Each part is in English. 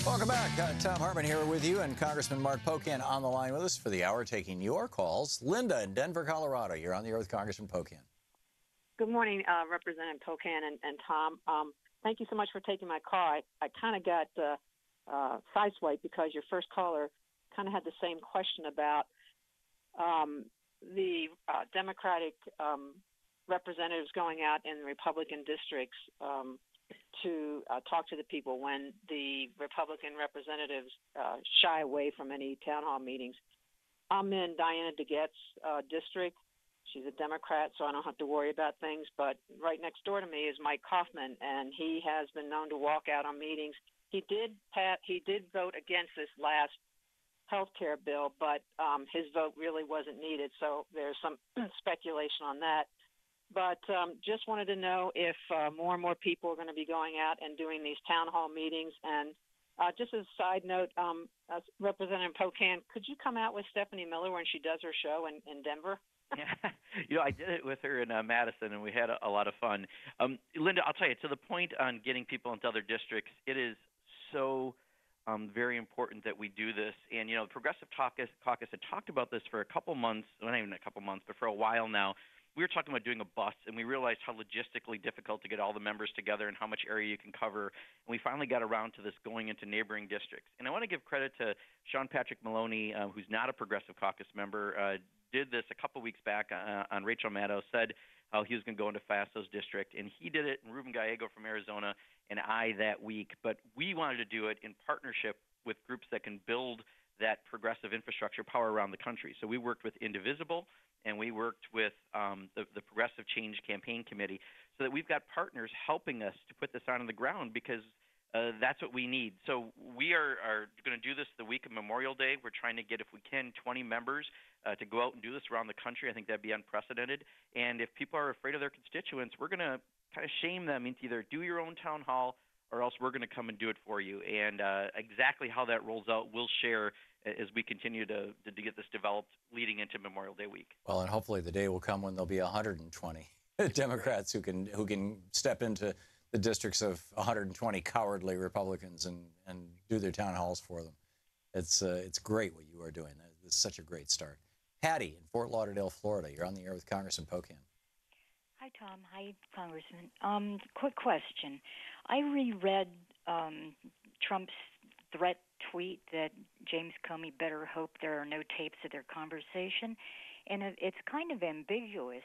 Welcome back. Thom Hartmann here with you, and Congressman Mark Pocan on the line with us for the hour, taking your calls. Linda in Denver, Colorado. You're on the air with Congressman Pocan. Good morning, Representative Pocan and Tom. Thank you so much for taking my call. I kind of got sideswiped because your first caller kind of had the same question about the Democratic representatives going out in Republican districts to talk to the people when the Republican representatives shy away from any town hall meetings. I'm in Diana DeGette's district. She's a Democrat, so I don't have to worry about things. But right next door to me is Mike Kaufman, and he has been known to walk out on meetings. He did vote against this last health care bill, but his vote really wasn't needed. So there's some speculation on that. But just wanted to know if more and more people are going to be going out and doing these town hall meetings. And just as a side note, Representative Pocan, could you come out with Stephanie Miller when she does her show in Denver? Yeah, I did it with her in Madison, and we had a lot of fun. Linda, I'll tell you, to the point on getting people into other districts, it is so very important that we do this. And, the Progressive Caucus had talked about this for a couple months, well, not even a couple months, but for a while now. We were talking about doing a bus, and we realized how logistically difficult to get all the members together and how much area you can cover. And we finally got around to this going into neighboring districts. And I want to give credit to Sean Patrick Maloney, who's not a Progressive Caucus member, did this a couple weeks back on Rachel Maddow, said how he was going to go into FASO's district. And he did it, and Ruben Gallego from Arizona, and I that week. But we wanted to do it in partnership with groups that can build that progressive infrastructure power around the country. So we worked with Indivisible, and we worked with the Progressive Change Campaign Committee, so that we've got partners helping us to put this on the ground, because that's what we need. So we are going to do this the week of Memorial Day. We're trying to get, if we can, 20 members to go out and do this around the country. I think that'd be unprecedented. And if people are afraid of their constituents, we're going to kind of shame them into either do your own town hall, or else we're going to come and do it for you. And exactly how that rolls out, we'll share as we continue to get this developed leading into Memorial Day week. Well, and hopefully the day will come when there'll be 120 Democrats who can step into the districts of 120 cowardly Republicans and do their town halls for them. It's great what you are doing. It's such a great start. Patty in Fort Lauderdale, Florida. You're on the air with Congressman Pocan. Hi, Tom. Hi, Congressman. Quick question. I reread Trump's threat tweet that James Comey better hope there are no tapes of their conversation, and it's kind of ambiguous.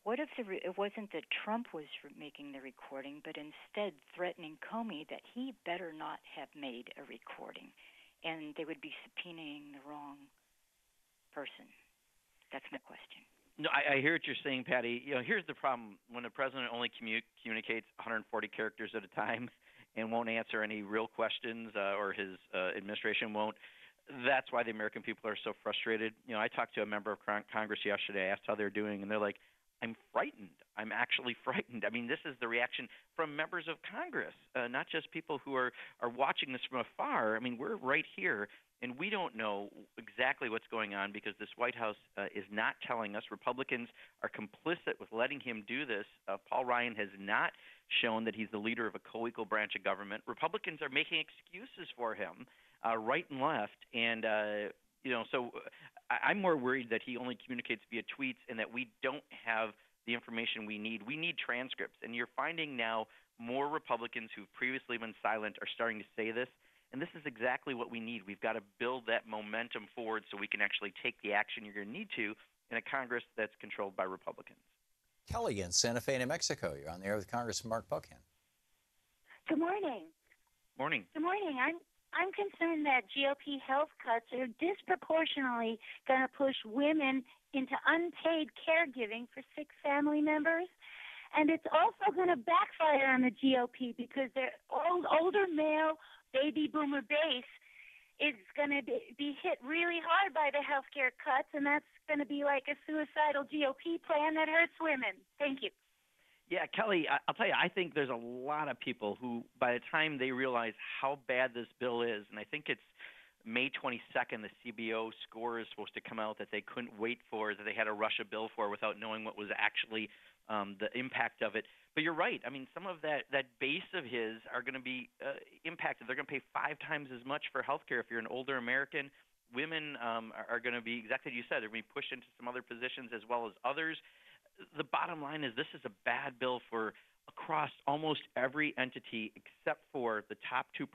What if it wasn't that Trump was making the recording, but instead threatening Comey that he better not have made a recording, and they would be subpoenaing the wrong person? That's my question. No, I hear what you're saying, Patty. Here's the problem. When the president only communicates 140 characters at a time and won't answer any real questions, or his administration won't, that's why the American people are so frustrated. I talked to a member of Congress yesterday. I asked how they're doing, and they're like, I'm frightened. I'm actually frightened. I mean, this is the reaction from members of Congress, not just people who are watching this from afar. I mean, we're right here, and we don't know exactly what's going on because this White House is not telling us. Republicans are complicit with letting him do this. Paul Ryan has not shown that he's the leader of a co-equal branch of government. Republicans are making excuses for him right and left. And, so I'm more worried that he only communicates via tweets and that we don't have the information we need. We need transcripts. And you're finding now more Republicans who've previously been silent are starting to say this. And this is exactly what we need. We've got to build that momentum forward so we can actually take the action you're going to need to in a Congress that's controlled by Republicans. Kelly in Santa Fe, New Mexico. You're on the air with Congressman Mark Pocan. Good morning. Morning. Good morning. I'm concerned that GOP health cuts are disproportionately going to push women into unpaid caregiving for sick family members. And it's also going to backfire on the GOP because their older male baby boomer base is going to be hit really hard by the health care cuts, and that's going to be like a suicidal GOP plan that hurts women. Thank you. Yeah, Kelly, I'll tell you, I think there's a lot of people who, by the time they realize how bad this bill is, and I think it's May 22nd, the CBO score is supposed to come out that they couldn't wait for, that they had to rush a bill for without knowing what was actually the impact of it. But you're right. I mean, some of that base of his are going to be impacted. They're going to pay 5 times as much for health care if you're an older American. Women are going to be, exactly as you said, they're going to be pushed into some other positions as well as others. The bottom line is this is a bad bill for across almost every entity except for the top 2%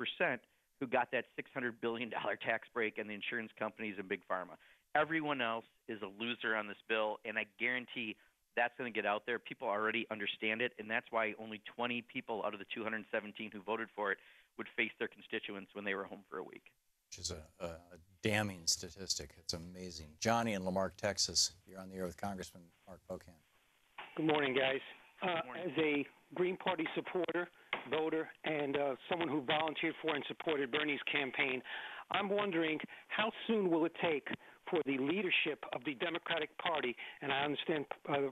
who got that $600 billion tax break and the insurance companies and big pharma. Everyone else is a loser on this bill, and I guarantee that's going to get out there. People already understand it, and that's why only 20 people out of the 217 who voted for it would face their constituents when they were home for a week. Which is a damning statistic. It's amazing. Johnny in Lamarck, Texas, you're on the air with Congressman Mark Pocan. Good morning, guys. Good morning. As a Green Party supporter, voter, and someone who volunteered for and supported Bernie's campaign, I'm wondering how soon will it take for the leadership of the Democratic Party, and I understand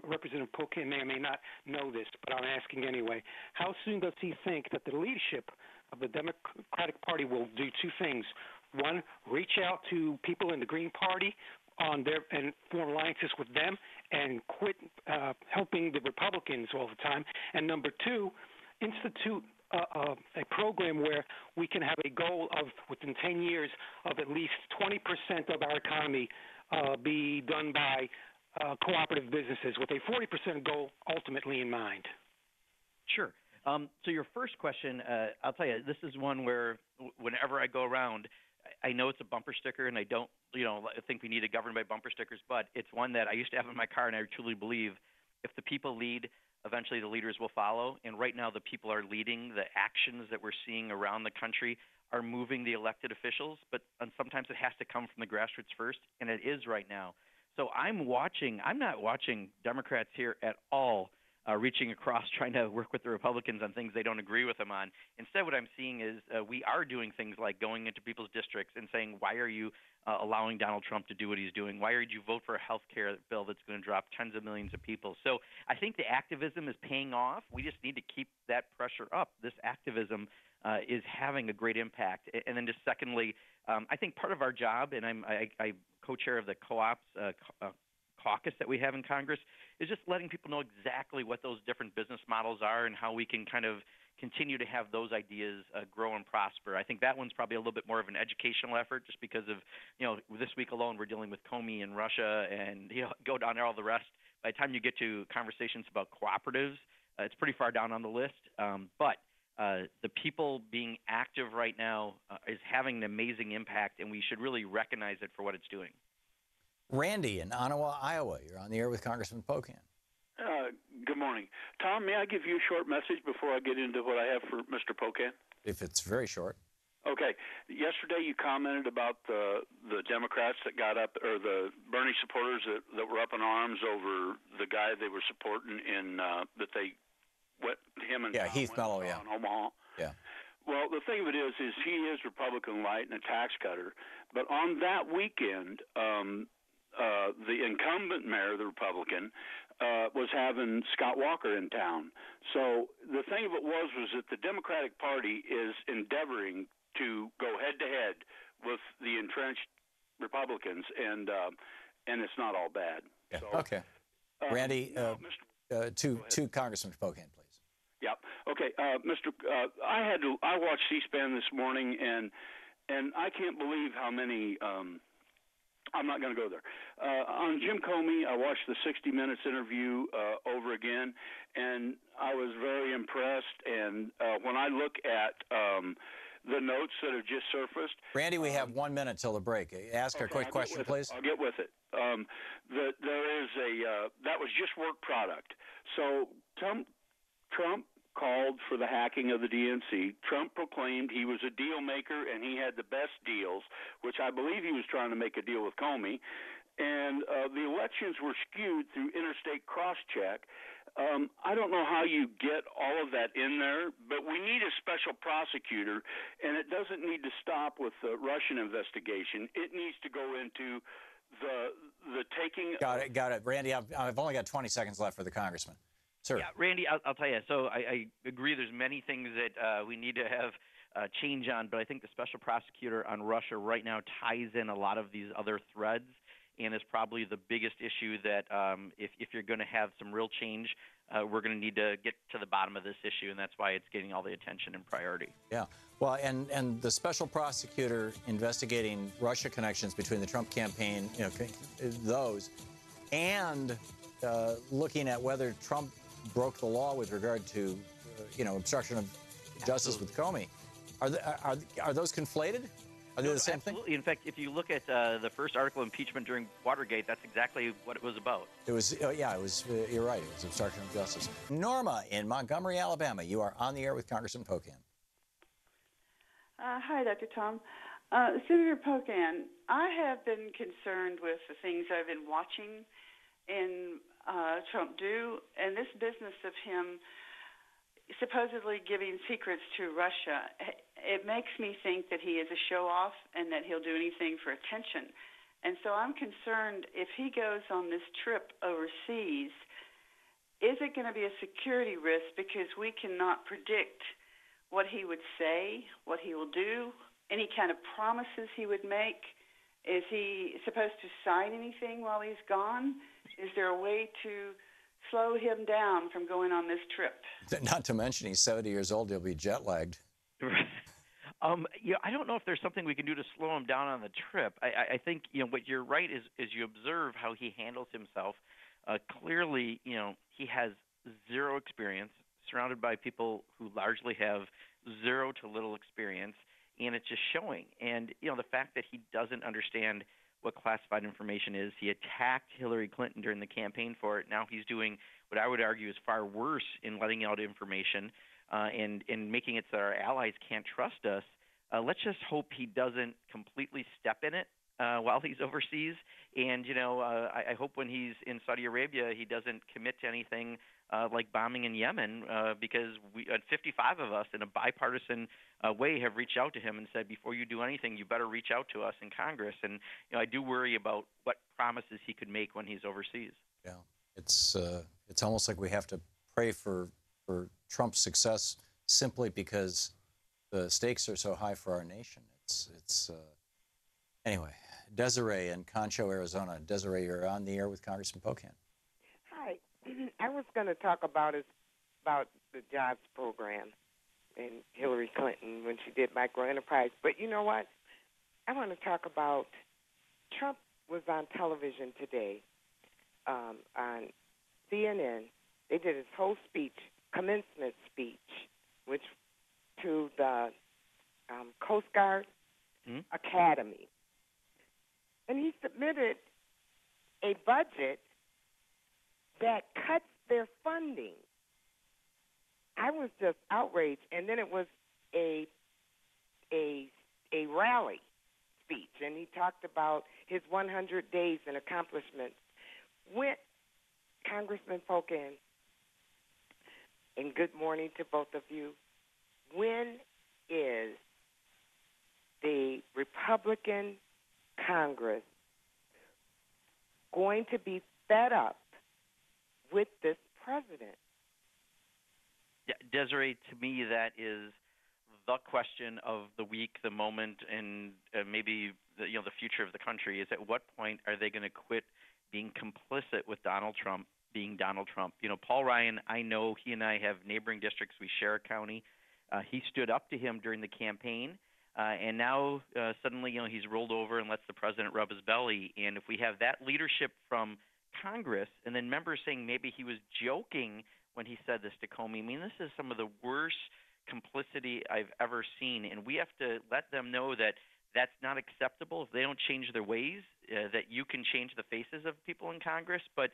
Representative Pocan may or may not know this, but I'm asking anyway, how soon does he think that the leadership of the Democratic Party will do 2 things? One, reach out to people in the Green Party on their and form alliances with them and quit helping the Republicans all the time. And number 2, institute a program where we can have a goal of, within 10 years, of at least 20% of our economy be done by cooperative businesses, with a 40% goal ultimately in mind. Sure. So your first question, I'll tell you, this is one where whenever I go around, I know it's a bumper sticker, and I don't, think we need to govern by bumper stickers, but it's one that I used to have in my car, and I truly believe if the people lead, eventually the leaders will follow. And right now the people are leading. The actions that we're seeing around the country are moving the elected officials, but sometimes it has to come from the grassroots first, and it is right now. So I'm not watching Democrats here at all reaching across trying to work with the Republicans on things they don't agree with them on. Instead, what I'm seeing is we are doing things like going into people's districts and saying, why are you allowing Donald Trump to do what he's doing? Why did you vote for a health care bill that's going to drop tens of millions of people? So I think the activism is paying off. We just need to keep that pressure up. This activism is having a great impact. And then just secondly, I think part of our job, and I co-chair of the co-ops caucus that we have in Congress, is just letting people know exactly what those different business models are and how we can kind of continue to have those ideas grow and prosper. I think that one's probably a little bit more of an educational effort just because of, this week alone we're dealing with Comey in Russia and, go down there all the rest. By the time you get to conversations about cooperatives, it's pretty far down on the list. But the people being active right now is having an amazing impact, and we should really recognize it for what it's doing. Randy in Ottawa, Iowa, you're on the air with Congressman Pocan. Good morning. Tom, may I give you a short message before I get into what I have for Mr. Pocan? If it's very short. Okay. Yesterday you commented about the Democrats that got up, or the Bernie supporters that were up in arms over the guy they were supporting in that they him and Heath Mello, in Omaha. Yeah. Well, the thing of it is he is Republican light and a tax cutter. But on that weekend, the incumbent mayor, the Republican, was having Scott Walker in town. So the thing of it was that the Democratic Party is endeavoring to go head-to-head with the entrenched Republicans, and it's not all bad. Yeah. So, okay. Randy, to Congressman Pocan, please. Yeah. Okay, Mr. I watched C-SPAN this morning, and I can't believe how many. I'm not going to go there. On Jim Comey, I watched the 60 Minutes interview over again, and I was very impressed. And when I look at the notes that have just surfaced, Randy, we have 1 minute till the break. Ask a quick question, please. I'll get with it. There is that was just work product. So Trump called for the hacking of the DNC. Trump proclaimed he was a deal maker and he had the best deals, which I believe he was trying to make a deal with Comey. And the elections were skewed through interstate cross-check. I don't know how you get all of that in there, but we need a special prosecutor, and it doesn't need to stop with the Russian investigation. It needs to go into the taking. Got it. Randy, I've only got 20 seconds left for the congressman. Sir. Yeah, Randy, I'll tell you. So I agree there's many things that we need to have change on, but I think the special prosecutor on Russia right now ties in a lot of these other threads and is probably the biggest issue that if you're going to have some real change we're going to need to get to the bottom of this issue, and that's why it's getting all the attention and priority. Yeah. Well, and the special prosecutor investigating Russia connections between the Trump campaign, those, and looking at whether Trump broke the law with regard to, obstruction of justice with Comey. Are those conflated? Are they the same thing? Absolutely. In fact, if you look at the first article, impeachment during Watergate, that's exactly what it was about. It was, you're right. It was obstruction of justice. Norma in Montgomery, Alabama. You are on the air with Congressman Pocan. Hi, Dr. Thom. Senator Pocan, I have been concerned with the things I've been watching Trump do, and this business of him supposedly giving secrets to Russia. It makes me think that he is a show-off and that he'll do anything for attention. And so I'm concerned if he goes on this trip overseas, is it going to be a security risk because we cannot predict what he would say, what he will do, any kind of promises he would make? Is he supposed to sign anything while he's gone? Is there a way to slow him down from going on this trip? Not to mention he's 70 years old. He'll be jet lagged. I don't know if there's something we can do to slow him down on the trip. I think what you're right is you observe how he handles himself. Clearly, he has zero experience, surrounded by people who largely have zero to little experience, and it's just showing. And the fact that he doesn't understand what classified information is. He attacked Hillary Clinton during the campaign for it. Now he's doing what I would argue is far worse in letting out information and making it so our allies can't trust us. Let's just hope he doesn't completely step in it while he's overseas. And, I hope when he's in Saudi Arabia he doesn't commit to anything like bombing in Yemen because 55 of us in a bipartisan way have reached out to him and said, before you do anything, you better reach out to us in Congress. And I do worry about what promises he could make when he's overseas. Yeah, it's almost like we have to pray for Trump's success simply because the stakes are so high for our nation. Anyway. Desiree in Concho, Arizona. Desiree, you're on the air with Congressman Pocan. Hi. I was going to talk about the jobs program and Hillary Clinton when she did microenterprise. But you know what? I want to talk about Trump was on television today on CNN. They did his whole speech, commencement speech, which to the Coast Guard Academy. And he submitted a budget that cuts their funding. I was just outraged. And then it was a rally speech, and he talked about his 100 days and accomplishments. When Congressman Pocan, and good morning to both of you, when is the Republican Congress going to be fed up with this president? Yeah, Desiree, to me, that is the question of the week, the moment, and maybe the future of the country. Is at what point are they going to quit being complicit with Donald Trump being Donald Trump? Paul Ryan, I know he and I have neighboring districts. We share a county. He stood up to him during the campaign. And now suddenly, he's rolled over and lets the president rub his belly. And if we have that leadership from Congress and then members saying maybe he was joking when he said this to Comey, this is some of the worst complicity I've ever seen. And we have to let them know that that's not acceptable if they don't change their ways, that you can change the faces of people in Congress. But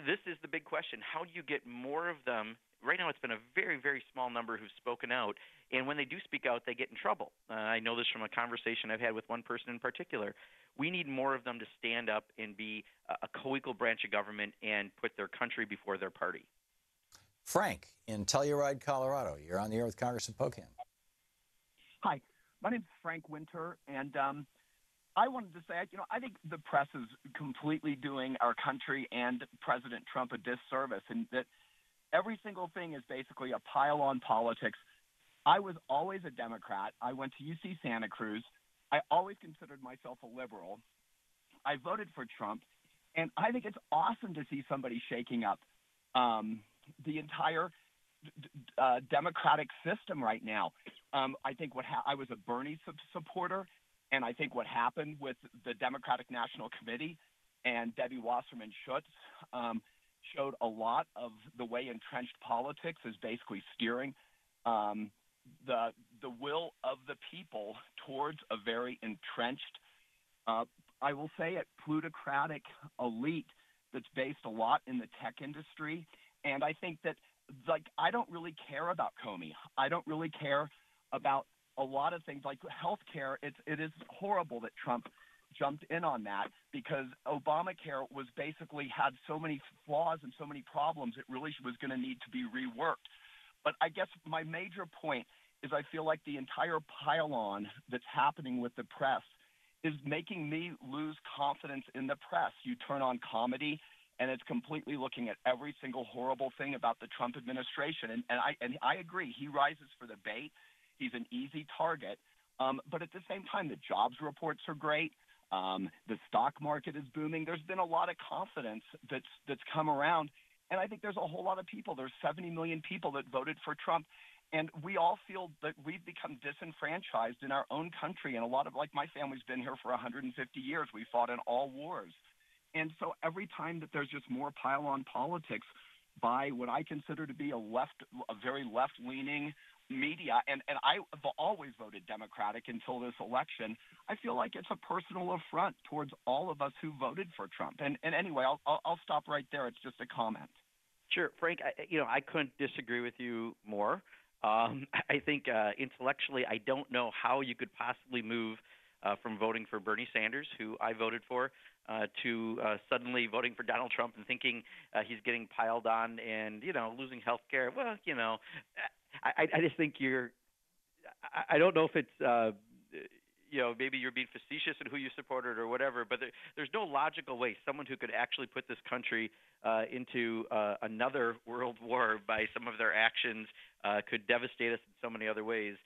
this is the big question. How do you get more of them? Right now it's been a very, very small number who've spoken out. And when they do speak out, they get in trouble. I know this from a conversation I've had with one person in particular. We need more of them to stand up and be a co-equal branch of government and put their country before their party. Frank in Telluride, Colorado. You're on the air with Congressman Pocan. Hi, my name is Frank Winter, and I wanted to say, I think the press is completely doing our country and President Trump a disservice, and that every single thing is basically a pile-on politics. I was always a Democrat. I went to UC Santa Cruz. I always considered myself a liberal. I voted for Trump, and I think it's awesome to see somebody shaking up the entire democratic system right now. I think I was a Bernie supporter, and I think what happened with the Democratic National Committee and Debbie Wasserman Schultz showed a lot of the way entrenched politics is basically steering the will of the people towards a very entrenched, I will say it, plutocratic elite that's based a lot in the tech industry. And I think that, like, I don't really care about Comey. I don't really care about a lot of things like healthcare. It is horrible that Trump jumped in on that because Obamacare was basically had so many flaws and so many problems, it really was going to need to be reworked. But I guess my major point is I feel like the entire pile-on that's happening with the press is making me lose confidence in the press. You turn on comedy, and it's completely looking at every single horrible thing about the Trump administration. And I agree, he rises for the bait. He's an easy target. But at the same time, the jobs reports are great. The stock market is booming. There's been a lot of confidence that's come around. And I think there's a whole lot of people. There's 70 million people that voted for Trump. And we all feel that we've become disenfranchised in our own country. And a lot of, like, my family's been here for 150 years. We fought in all wars. And so every time that there's just more pile-on politics by what I consider to be a very left-leaning media, and I've always voted Democratic until this election, I feel like it's a personal affront towards all of us who voted for Trump. And anyway, I'll stop right there. It's just a comment. Sure, Frank. I couldn't disagree with you more. I think intellectually, I don't know how you could possibly move from voting for Bernie Sanders, who I voted for, to suddenly voting for Donald Trump and thinking he's getting piled on and, losing health care. Well, I just think I don't know if it's, maybe you're being facetious in who you supported or whatever, but there's no logical way someone who could actually put this country into another world war by some of their actions could devastate us in so many other ways.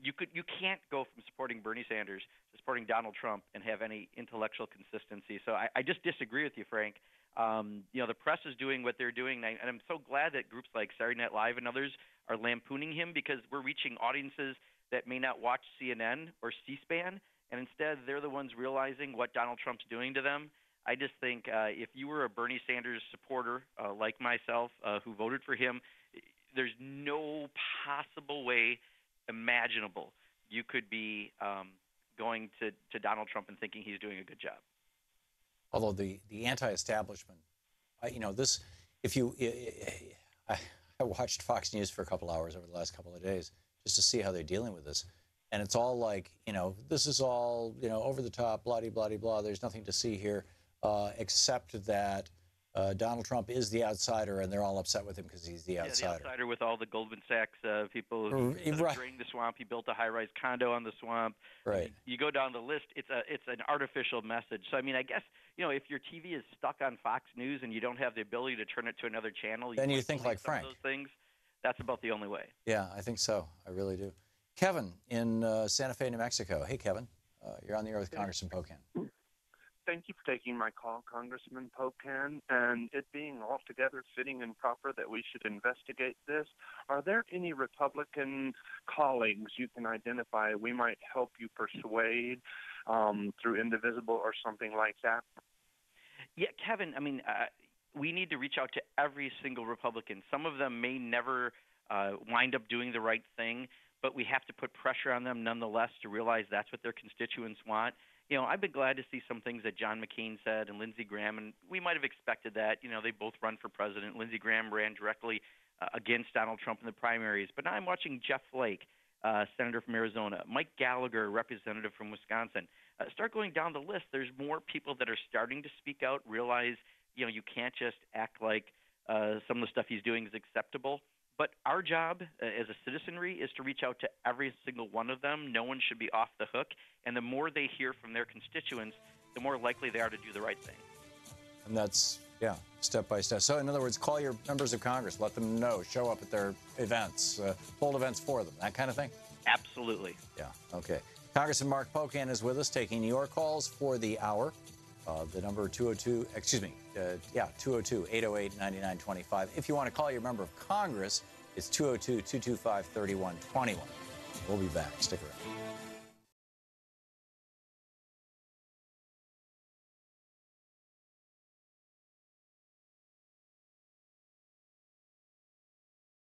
You can't go from supporting Bernie Sanders to supporting Donald Trump and have any intellectual consistency. So I just disagree with you, Frank. The press is doing what they're doing, and I'm so glad that groups like Saturday Night Live and others are lampooning him because we're reaching audiences that may not watch CNN or C-SPAN, and instead they're the ones realizing what Donald Trump's doing to them. I just think if you were a Bernie Sanders supporter like myself who voted for him, there's no possible way imaginable you could be going to Donald Trump and thinking he's doing a good job. Although the anti-establishment, I watched Fox News for a couple hours over the last couple of days just to see how they're dealing with this. And it's all like, this is all, over the top, blah-de-blah-de-blah. There's nothing to see here except that Donald Trump is the outsider, and they're all upset with him because he's the outsider. The outsider with all the Goldman Sachs people who drained the swamp. He built a high-rise condo on the swamp. Right. You go down the list, it's an artificial message. So, I guess, if your TV is stuck on Fox News and you don't have the ability to turn it to another channel, then you think like Frank. Those things, that's about the only way. Yeah, I think so. I really do. Kevin in Santa Fe, New Mexico. Hey, Kevin. You're on the air with Congressman Pocan. Thank you for taking my call, Congressman Pocan, and it being altogether fitting and proper that we should investigate this. Are there any Republican colleagues you can identify we might help you persuade through Indivisible or something like that? Yeah, Kevin, we need to reach out to every single Republican. Some of them may never wind up doing the right thing, but we have to put pressure on them nonetheless to realize that's what their constituents want. I've been glad to see some things that John McCain said and Lindsey Graham, and we might have expected that. They both run for president. Lindsey Graham ran directly against Donald Trump in the primaries. But now I'm watching Jeff Flake, senator from Arizona, Mike Gallagher, representative from Wisconsin. Start going down the list. There's more people that are starting to speak out, realize, you can't just act like some of the stuff he's doing is acceptable. But our job as a citizenry is to reach out to every single one of them. No one should be off the hook. And the more they hear from their constituents, the more likely they are to do the right thing. And that's, step by step. So, in other words, call your members of Congress. Let them know. Show up at their events. Hold events for them. That kind of thing? Absolutely. Yeah, okay. Congressman Mark Pocan is with us, taking your calls for the hour. The number 202-808-9925. If you want to call your member of Congress, it's 202-225-3121. We'll be back. Stick around.